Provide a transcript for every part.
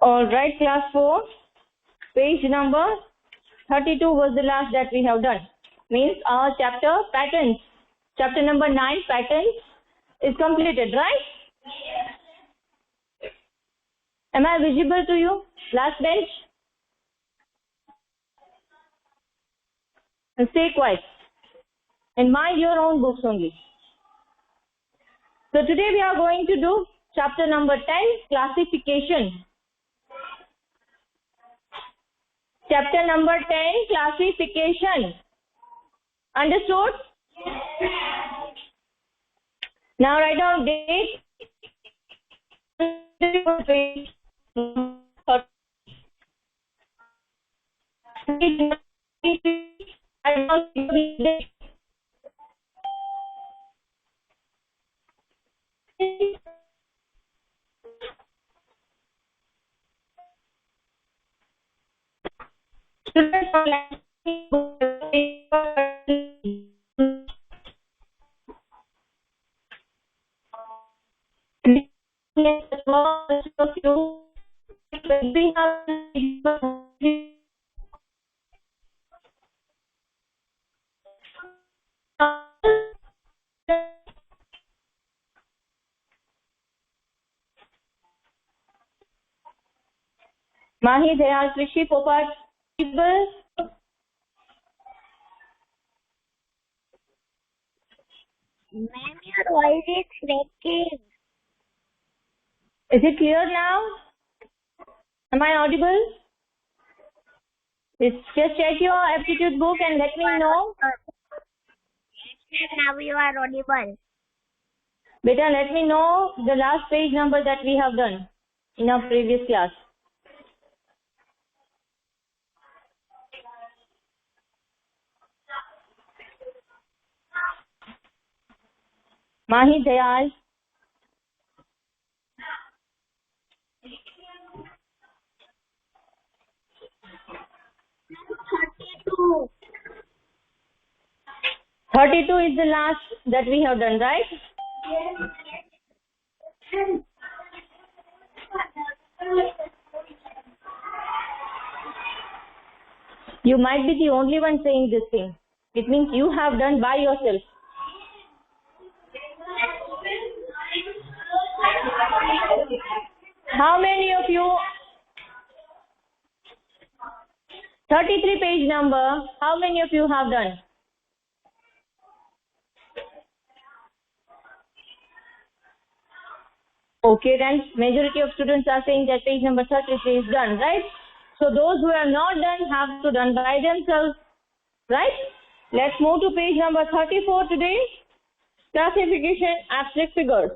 All right, class 4, page number 32 was the last that we have done. Means our chapter patterns, chapter number 9 patterns is completed, right? Am I visible to you? Last bench? And stay quiet and mind your own books only. So today we are going to do chapter number 10, classification. Chapter number 10, classification. Understood? Now write down date. Mahi, Dayal, Krishi, Popat, people. Ma'am, your voice is breaking. Is it clear now? Am I audible? Just check your aptitude book and let me know. Yes, now you are audible. Beta, let me know the last page number that we have done in our previous class. Mahi, Dayal. Thirty-two. 32 is the last that we have done, right? Yes. You might be the only one saying this thing. It means you have done by yourself. How many of you? 33 page number. How many of you have done? Okay, then majority of students are saying that page number 33 is done, right? So those who are not done have to done by themselves, right? Let's move to page number 34 today. Classification abstract figures,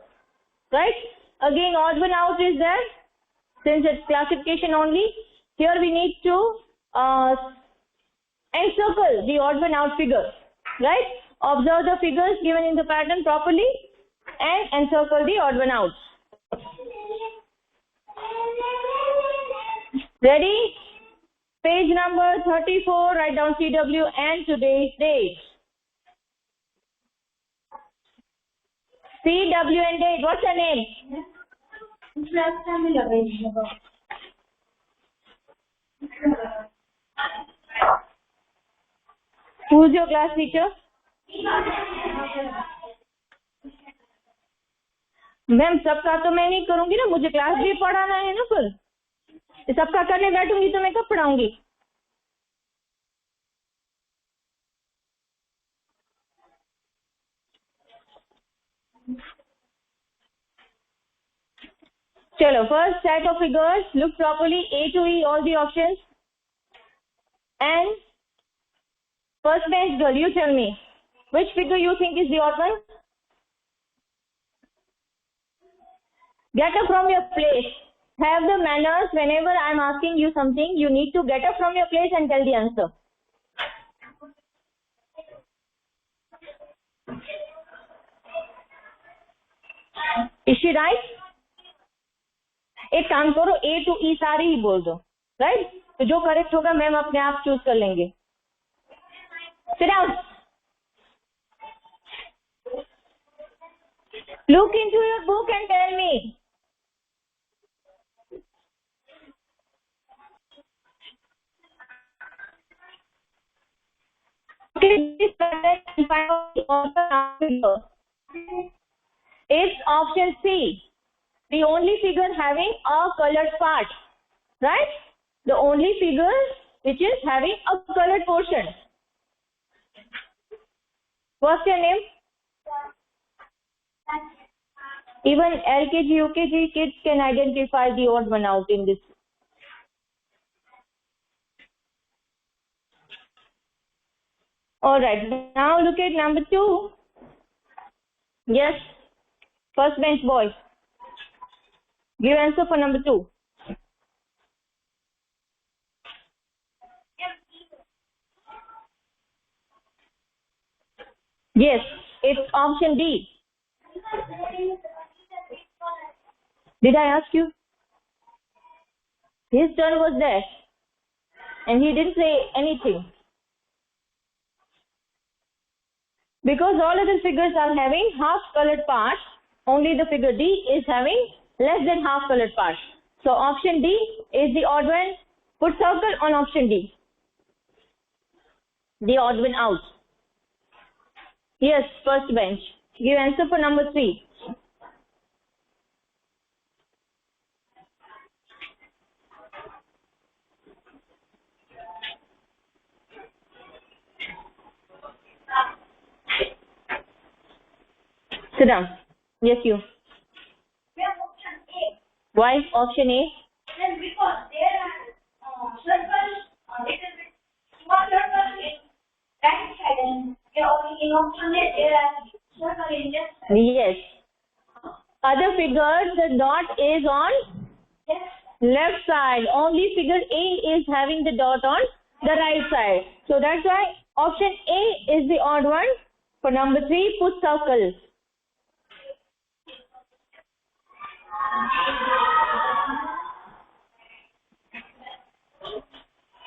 right? Again, odd one out is there. Since it's classification only, here we need to encircle the odd one out figures, right? Observe the figures given in the pattern properly and encircle the odd one out. Ready? Page number 34, write down CW and today's date. CW and date, what's your name? Who's your class teacher? Ma'am सबका तो मैं नहीं करूंगी ना, मुझे class भी पढ़ाना है ना, फिर सबका करने बैठूंगी तो मैं कब पढ़ाऊंगी? चलो, first set of figures, look properly, A to E, all the options. And first bench girl, you tell me, which figure you think is the odd one? Get up from your place. Have the manners. Whenever I am asking you something, you need to get up from your place and tell the answer. Is she right? एक काम करो, A to E सारे ही बोल दो, right? तो जो correct होगा ma'am अपने आप चूज कर लेंगे. Sit down. Look into your book and tell me. Look at this pattern and find out the odd figure. It's option C, the only figure having a colored part, right? The only figure which is having a colored portion. What's your name? Even LKG, UKG kids can identify the odd one out in this. Alright, now look at number 2. Yes, first bench boy. Give answer for number 2. Yes, it's option D. Did I ask you? His turn was there and he didn't say anything. Because all other figures are having half colored parts, only the figure D is having less than half colored parts. So option D is the odd one. Put circle on option D. The odd one out. Yes, first bench. Give answer for number 3. Sit down. Yes, you. Why option A? Because there are circles, little bit small circles in right side and in option A there are circles in left side. Yes. Other figures, the dot is on left side. Only figure A is having the dot on the right side. So that's why option A is the odd one. For number 3, put circles.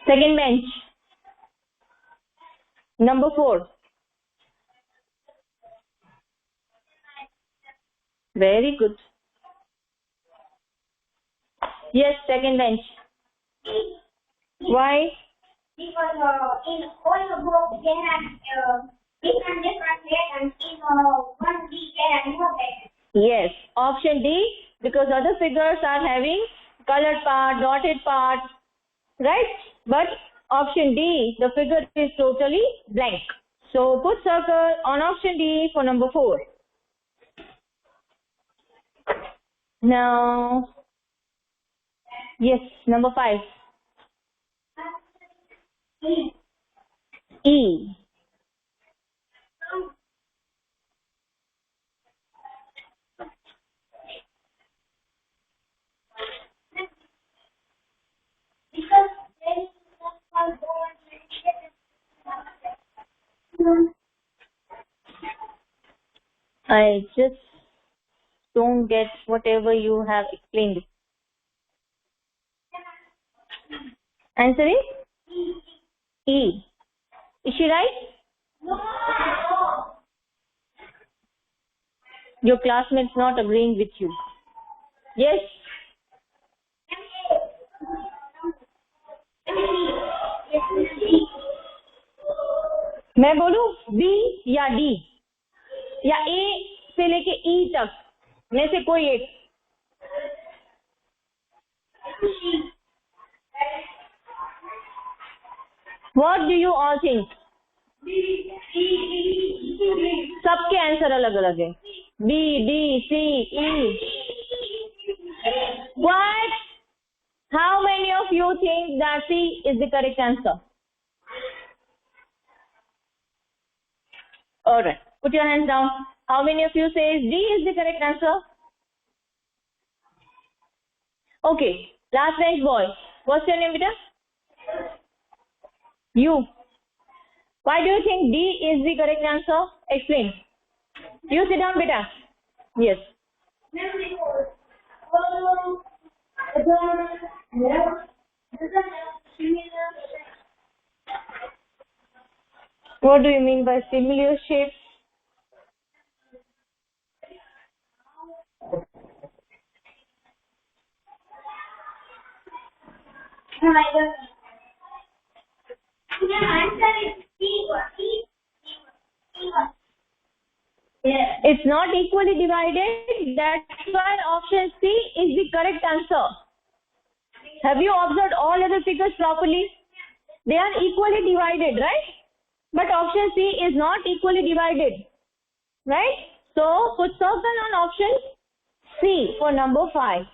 Second bench. Number 4. Very good. Yes, second bench. Why? Because in all the books they have different letters and in one D there are no letters. Yes, option D, because other figures are having colored part, dotted part, right? But option D, the figure is totally blank. So put circle on option D for number 4. Now, yes, number 5. E. Because there is one I just don't get whatever you have explained. Answer is E. Is she right? No. Your classmates not agreeing with you. Yes. मैं बोलूं B या D या A से लेके E तक में से कोई एक. What do you all think? सबके आंसर अलग अलग है. B, D, C, E. What? How many of you think that C is the correct answer? Alright, put your hands down. How many of you say D is the correct answer? Okay, last bench boy. What's your name, beta? You. Why do you think D is the correct answer? Explain. You sit down, beta. Yes. What do you mean by similar shapes? The answer is C. It's not equally divided. That's why option C is the correct answer. Have you observed all other figures properly? They are equally divided, right? But option C is not equally divided, right? So put circle on option C for number 5.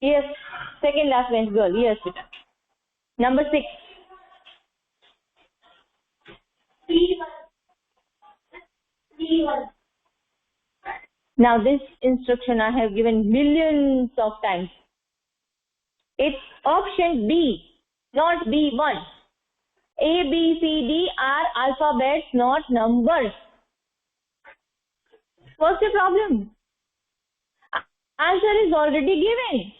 Yes, second last bench girl. Yes, beta. Number 6. Now this instruction I have given millions of times. It's option B, not B1. A, B, C, D are alphabets, not numbers. What's the problem? Answer is already given.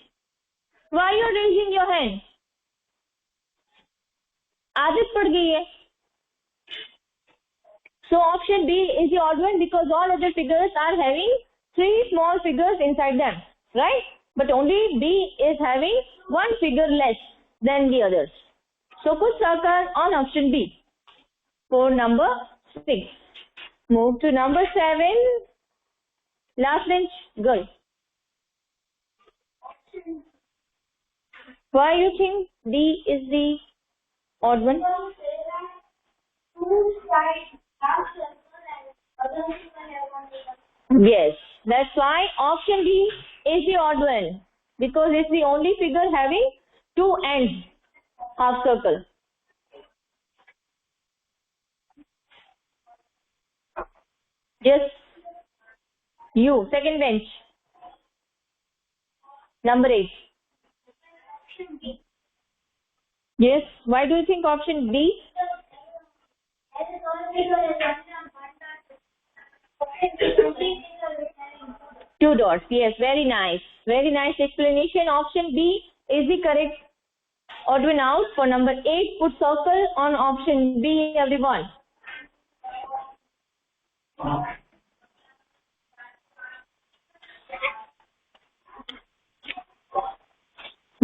Why are you raising your hand? आदत पड़ गई है. So option B is the odd one because all other figures are having 3 small figures inside them, right? But only B is having 1 figure less than the others. So put circle on option B for number 6. Move to number 7. Last bench girl. Why you think D is the odd one? Yes, that's why option D is the odd one because it's the only figure having 2 ends, half circle. Yes, you, second bench. Number 8. Yes, why do you think option B? 2 dots. Yes, very nice. Very nice explanation. Option B is the correct odd one out. For number 8, put circle on option B, everyone.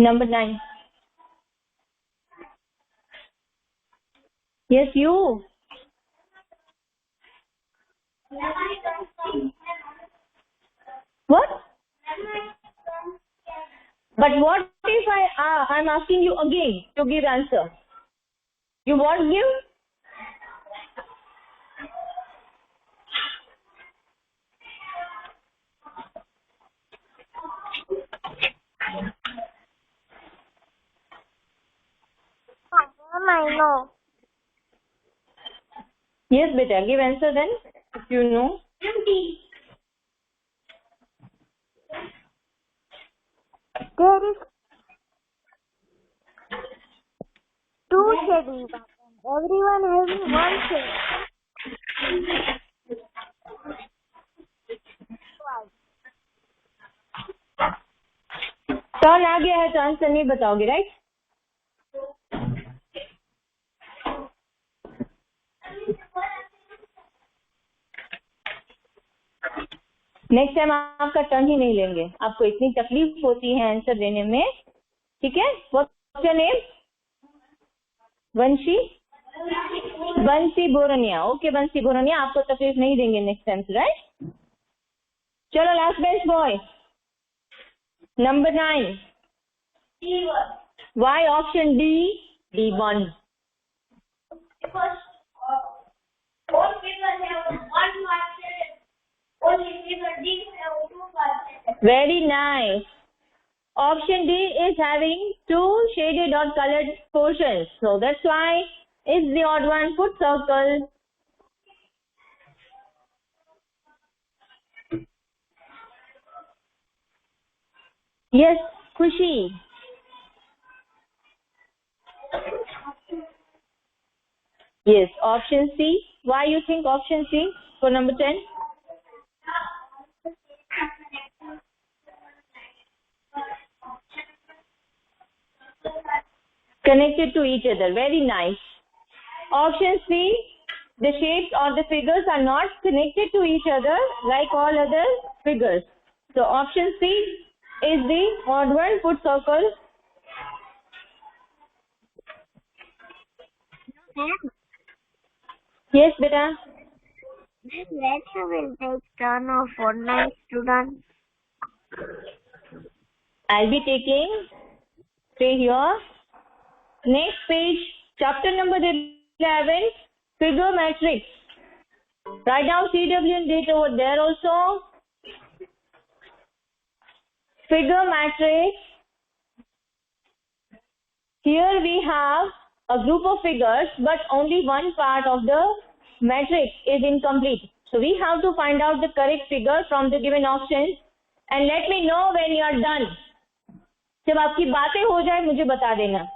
Number 9. Yes, you. What? But what if I'm asking you again to give answer? You won't give? I know. Yes, beta. Give answer then, if you know. There is 2 shading patterns. Everyone having 1 shade. Turn आ गया है तो answer नहीं बताओगे, right? Next time आपका turn ही नहीं लेंगे. आपको इतनी तकलीफ होती है आंसर देने में, ठीक है? What's your name? Banshi. Bansi Bornia. Okay Bansi Bornia, आपको तकलीफ नहीं देंगे नेक्स्ट टाइम, राइट? चलो last bench boy. Number 9. Why option D? D1. Because all figures have 1 facet. Only figure D have 2 facets. Very nice. Option D is having 2 shaded or colored portions. So that's why it's the odd one. Put circle. Yes, Khushi. Yes, option C. Why you think option C for number 10? Connected to each other. Very nice. Option C, the shapes or the figures are not connected to each other like all other figures. So option C is the odd one. Put circle. Ma'am, Yes, beta. when you will take turn of online students? I'll be taking, stay here. Next page, chapter number 11, figure matrix. Write down CW and date over there also. Figure matrix. Here we have a group of figures, but only one part of the matrix is incomplete. So we have to find out the correct figure from the given options and let me know when you are done. जब आपकी बातें हो जाए मुझे बता देना.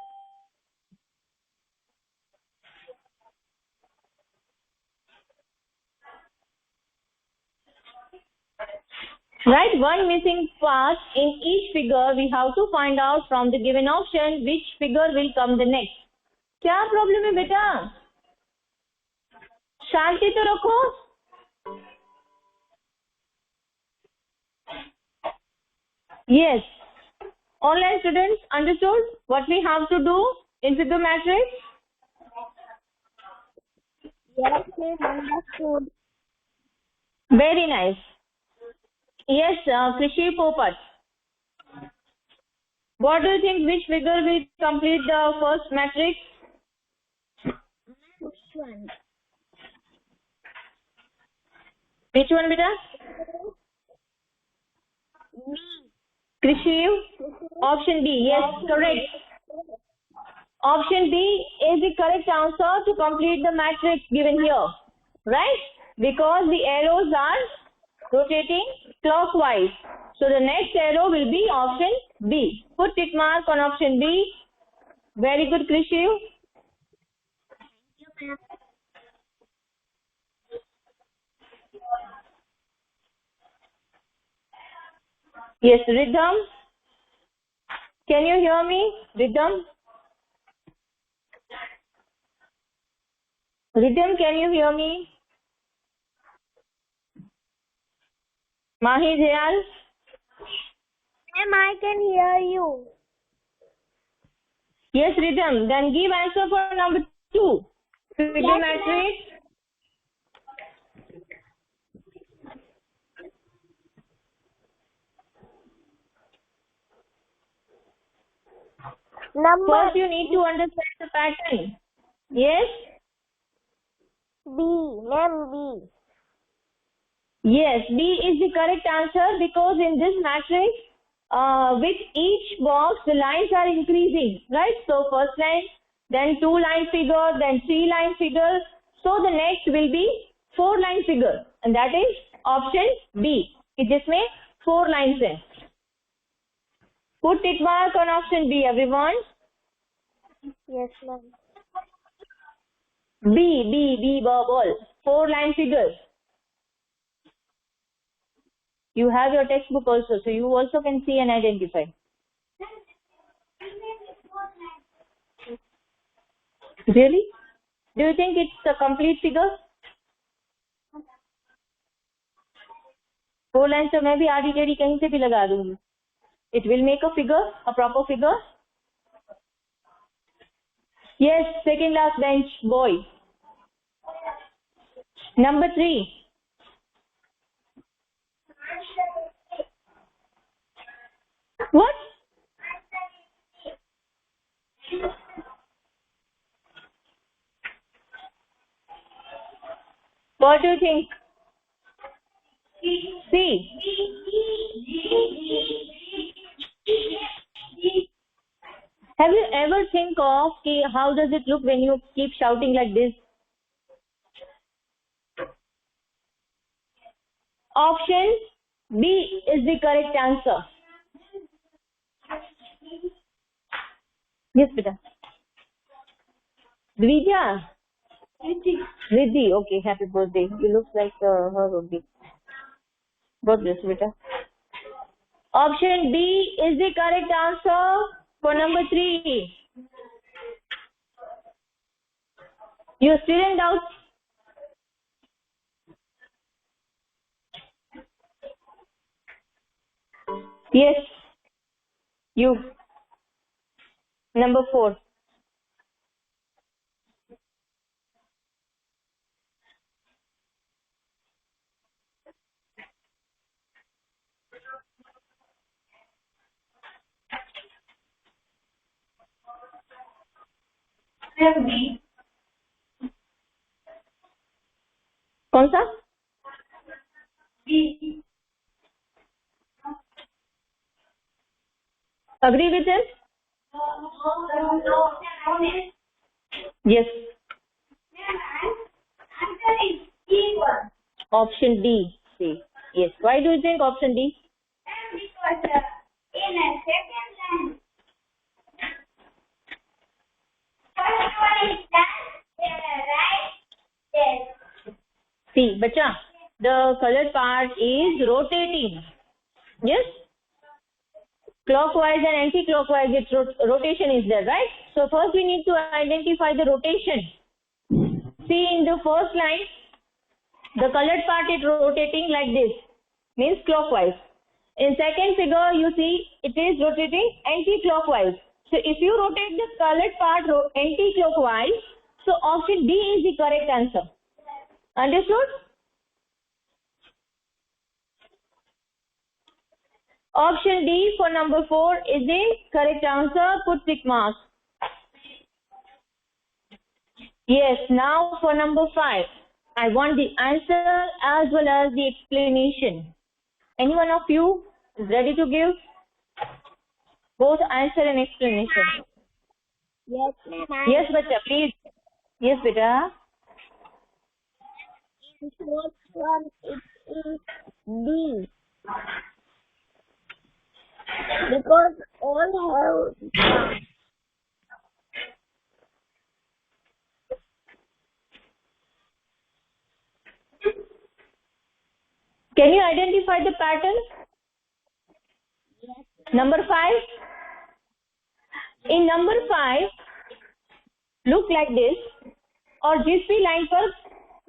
Right, one missing part in each figure we have to find out from the given option which figure will come the next. क्या problem है बेटा? शांति तो रखो. Yes. Online students understood what we have to do in figure matrix? Yes, ma'am, understood. Very nice. Yes, Krishi Popat. What do you think? Which figure will complete the first matrix? Which one? Which one, beta? Me. Krishi? Option B. Yes, correct. Option B is the correct answer to complete the matrix given here. Right? Because the arrows are rotating clockwise. So the next arrow will be option B. Put tick mark on option B. Very good, Krishi. Thank you, ma'am. Yes, Rhythm. Can you hear me? Rhythm? Rhythm, can you hear me? Mahi Dayal? Ma'am, I can hear you. Yes, Rhythm. Then give answer for number 2. Figure Yes, matrix. Number First, you need to understand the pattern. Yes? B. Ma'am, B. Yes, B is the correct answer because in this matrix, with each box, the lines are increasing, right? So, first line, then 2-line figure, then 3-line figure. So, the next will be 4-line figure. And that is option B. जिसमें 4 lines हैं. Put tick mark on option B, everyone. Yes, ma'am. B, ball. 4-line figures. You have your textbook also, so you also can see and identify. Really? Do you think it's a complete figure? 4 lines तो मैं भी आधी टेढ़ी कहीं से भी लगा दूंगी. It will make a figure, a proper figure. Yes, second last bench boy. Number 3. What? What do you think? C. Have you ever think of how does it look when you keep shouting like this? Option B is the correct answer. Yes, beta. Dvija? Riddhi. Okay, happy birthday. You look like her only. God bless, beta. Option B is the correct answer for number 3. You still in doubt? Yes. You. Number 4. Then B. कौन सा? B. Agree with him? Yes. Answer is D1. Option D. C. Yes. Why do you think option D? Because in a second line, first one is done, right? Yes. See, bacha, the colored part is rotating. Yes? Clockwise and anti-clockwise, its rotation is there, right? So first we need to identify the rotation. See, in the first line, the colored part is rotating like this, means clockwise. In second figure, you see it is rotating anti-clockwise. So if you rotate the colored part anti-clockwise, so option D is the correct answer. Understood? Option D for number 4 is the correct answer. Put tick mark. Yes, now for number 5. I want the answer as well as the explanation. Any one of you is ready to give both answer and explanation? Yes, ma'am. Yes, beta, please. Yes, beta. In fourth one, it is D. Because all have Can you identify the pattern? yes, Number 5. In number 5, look like this. और जिस भी line पर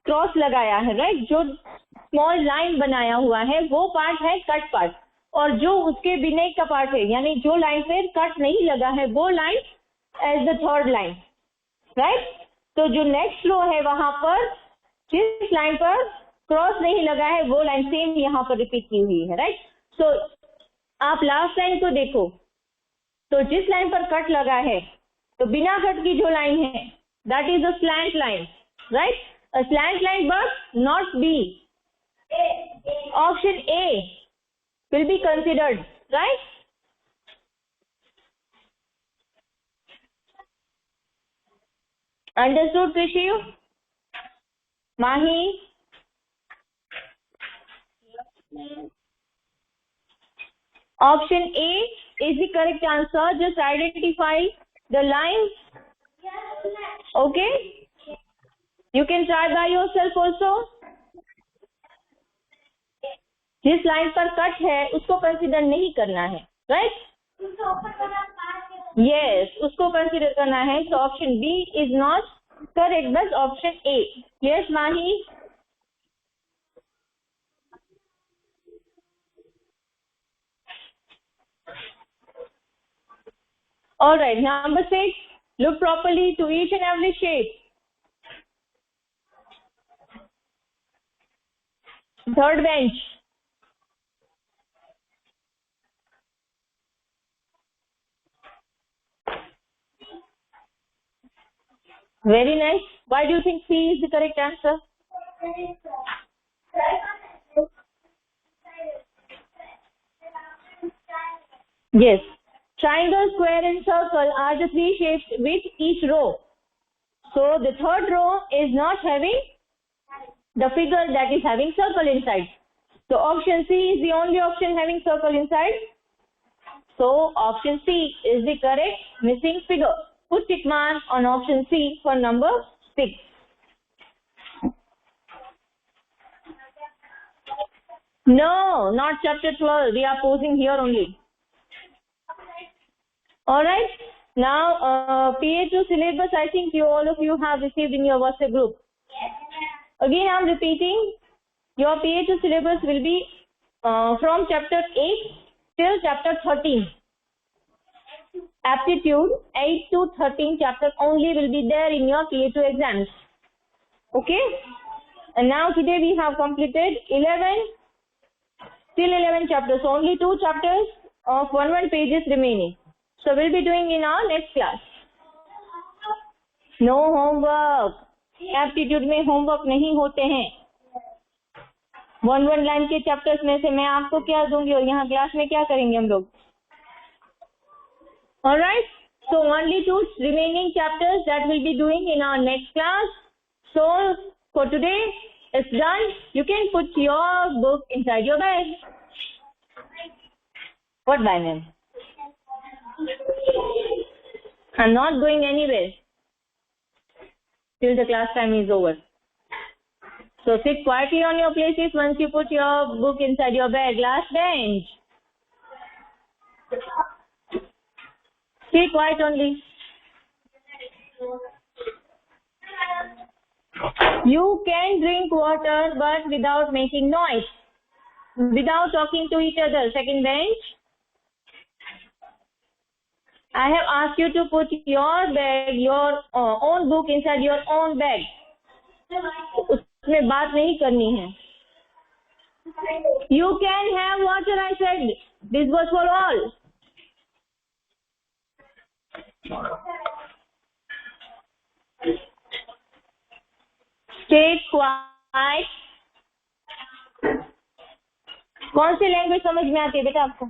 cross लगाया है, right, जो small line बनाया हुआ है वो पार्ट है कट पार्ट, और जो उसके बिना का पार्ट है, यानी जो लाइन पे कट नहीं लगा है वो line as the third line, right. तो जो नेक्स्ट रो है वहां पर जिस लाइन पर क्रॉस नहीं लगा है वो लाइन सेम यहाँ पर रिपीट की हुई है, राइट. सो आप लास्ट लाइन को देखो, तो जिस लाइन पर कट लगा है, तो बिना कट की जो लाइन है that is a slant line, right. A slant line but not be. Option A will be considered, right? Understood, Krishiv? Mahi? Option A is the correct answer. Just identify the line. Okay? You can try by yourself also. जिस line पर cut है उसको consider नहीं करना है, right. Yes, उसको consider करना है. तो option B is not correct, बस option A. Yes Mahi? Alright, number 6. Look properly to each and every shape. Third bench. Very nice. Why do you think C is the correct answer? Yes. Triangle, square and circle are the three shapes with each row. So the third row is not having the figure that is having circle inside. So option C is the only option having circle inside. So option C is the correct missing figure. Put tick mark on option C for number 6. No, not chapter 12. We are posing here only. Alright. Now, PA2 syllabus, I think all of you have received in your WhatsApp group. Again, I am repeating. Your PA2 syllabus will be from chapter 8 till chapter 13. Aptitude 8 to 13 chapter only will be there in your PA2 exams. Okay? And now today we have completed 11 till 11 chapters. So only 2 chapters of 1 pages remaining. So we'll be doing in our next class. No homework, aptitude में homework नहीं होते हैं। 1 line के chapters में से मैं आपको क्या दूंगी और यहाँ क्लास में क्या करेंगे हम लोग? Alright, so only 2 remaining chapters that we'll be doing in our next class. So for today it's done. You can put your book inside your bag. What, Bynum? I'm not going anywhere till the class time is over. So sit quietly on your places once you put your book inside your bag. Last bench. Stay quiet only. You can drink water but without making noise, without talking to each other. Second bench. I have asked you to put your bag, your own book inside your own bag. उसमें बात नहीं करनी है. You can have water, I said. This was for all. Stay quiet. कौन सी language समझ में आती है बेटा आपको?